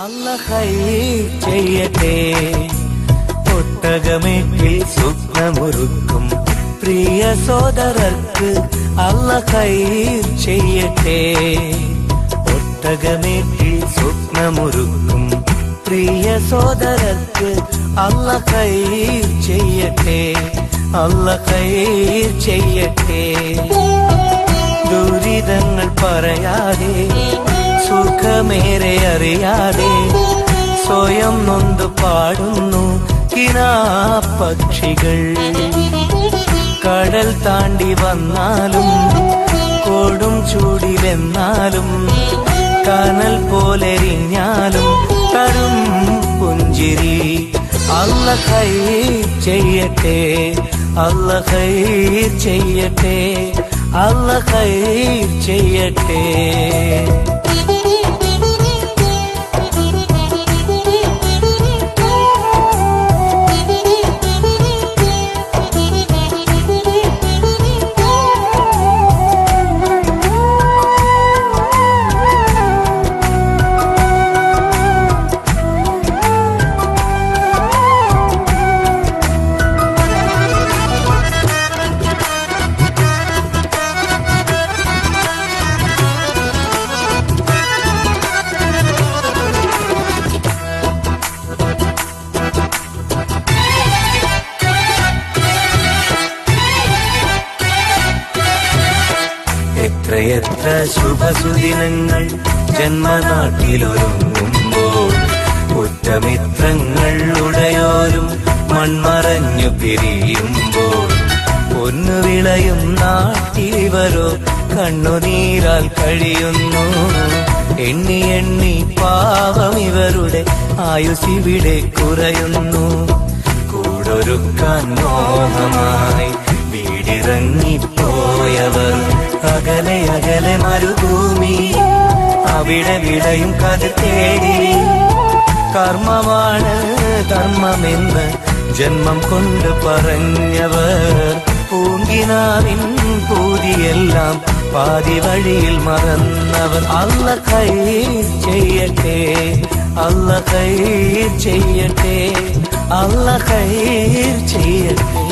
അല്ലാഹ് ഖൈർ ചെയ്യട്ടെ. ഒട്ടകമേറ്റിൽ സ്വപ്നമൊരുക്കും പ്രിയ സോദരർക്ക് അല്ലാഹ് ഖൈർ ചെയ്യട്ടെ. ഒട്ടകമേറ്റിൽ സ്വപ്നമൊരുക്കും പ്രിയ സോദരർക്ക് അല്ലാഹ് ഖൈർ ചെയ്യട്ടെ. അല്ലാഹ് ഖൈർ ചെയ്യട്ടെ. ദുരിതങ്ങൾ പറയാതെ സുഖമേറെ അറിയാതെ സ്വയം നൊന്ത് പാടുന്നു കിനാപ്പക്ഷികൾ. കടൽ താണ്ടി വന്നാലും കൊടും ചൂടിലെന്നാലും കനൽ പോലെരിഞ്ഞാലും തരും പുഞ്ചിരി. അല്ലാഹ് ഖൈർ ചെയ്യട്ടെ. അല്ലാഹ് ഖൈർ ചെയ്യട്ടെ. അല്ലാഹ് ഖൈർ ചെയ്യട്ടെ. എത്രയെത്ര ശുഭസുദിനങ്ങൾ ജന്മനാട്ടിലൊരുങ്ങുമ്പോൾ ഉറ്റമിത്രങ്ങൾ ഉടയോരും മൺമറഞ്ഞു പിരിയുമ്പോൾ പൊന്നു വിളയും നാട്ടിലിവരോ കണ്ണുനീരാൽ കഴിയുന്നു. എണ്ണി എണ്ണി പാവം ഇവരുടെ ആയുസിവിടെ കുറയുന്നു. കൂടൊരുക്കാൻ മോഹമായി വീടിറങ്ങിപ്പോയവർ അകലെ അകലെ മരുഭൂമി അവിടെ വിളയും കത് തേടി. കർമ്മമാണ് ധർമ്മമെന്ന് ജന്മം കൊണ്ട് പറഞ്ഞവർ പൂങ്കിനാവിൻ പൂതിയെല്ലാം പാതി വഴിയിൽ മറന്നവർ. അല്ലാഹ് ഖൈർ ചെയ്യട്ടെ. അല്ലാഹ് ഖൈർ ചെയ്യട്ടെ. അല്ലാഹ് ഖൈർ ചെയ്യട്ടെ.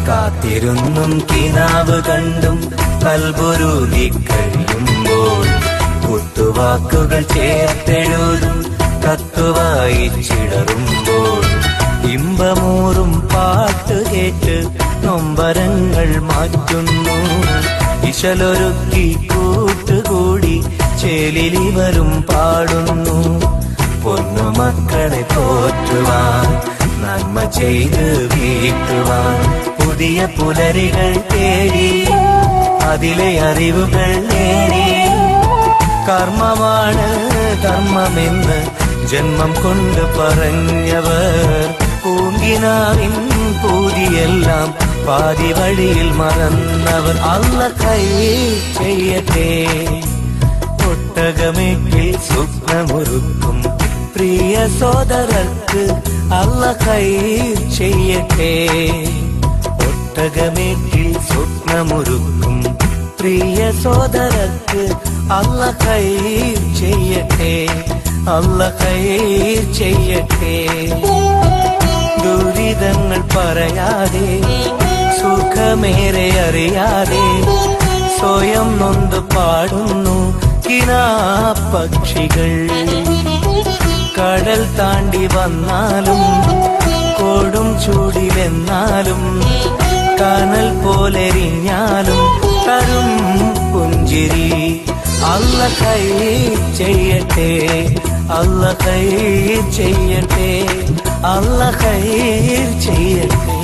കാത്തിരുന്നും കിനാവ് കണ്ടും കൽബുരുകി കഴിയുമ്പോൾ കുത്തുവാക്കുകൾ ചേർത്തെഴുതും കത്തുവായി ചിടറുമ്പോൾ ഇമ്പമൂറും പാട്ട് കേട്ട് നൊമ്പരങ്ങൾ മാറ്റുന്നു. ഇശലൊരുക്കി കൂട്ടുകൂടി ചേലിലിവരും പാടുന്നു. പൊന്നുമക്കളെ പോറ്റുവാൻ നന്മ ചെയ്ത് വീട്ടുവാൻ പുതിയ പുലരികൾ തേടി അതിലെ അറിവുകൾ നേടി. കർമ്മമാണ് ധർമ്മമെന്ന് ജന്മം കൊണ്ട് പറഞ്ഞവർ പൂങ്കിനാവിൻ പൂതിയെല്ലാം പാതി വഴിയിൽ മറന്നവർ. അല്ലാഹ് ഖൈർ ചെയ്യട്ടെ. ഒട്ടകമേറ്റിൽ സ്വപ്നമൊരുക്കും പ്രിയ സോദരർക്ക് അല്ലാഹ് ഖൈർ ചെയ്യട്ടെ. ഒട്ടകമേറ്റിൽ സ്വപ്നമൊരുക്കും പ്രിയ സോദരർക്ക് അല്ലാഹ് ഖൈർ ചെയ്യട്ടെ. അല്ലാഹ് ഖൈർ ചെയ്യട്ടെ. ദുരിതങ്ങൾ പറയാതെ സുഖമേറെ അറിയാതെ സ്വയം നൊന്ത് പാടുന്നു കിനാപ്പക്ഷികൾ. കടൽ താണ്ടി വന്നാലും കൊടും ചൂടിലെന്നാലും കനൽ പോലെരിഞ്ഞാലും തരും പുഞ്ചിരി. അല്ലാഹ് ഖൈർ ചെയ്യട്ടെ. അല്ലാഹ് ഖൈർ ചെയ്യട്ടെ. അല്ലാഹ് ഖൈർ ചെയ്യട്ടെ.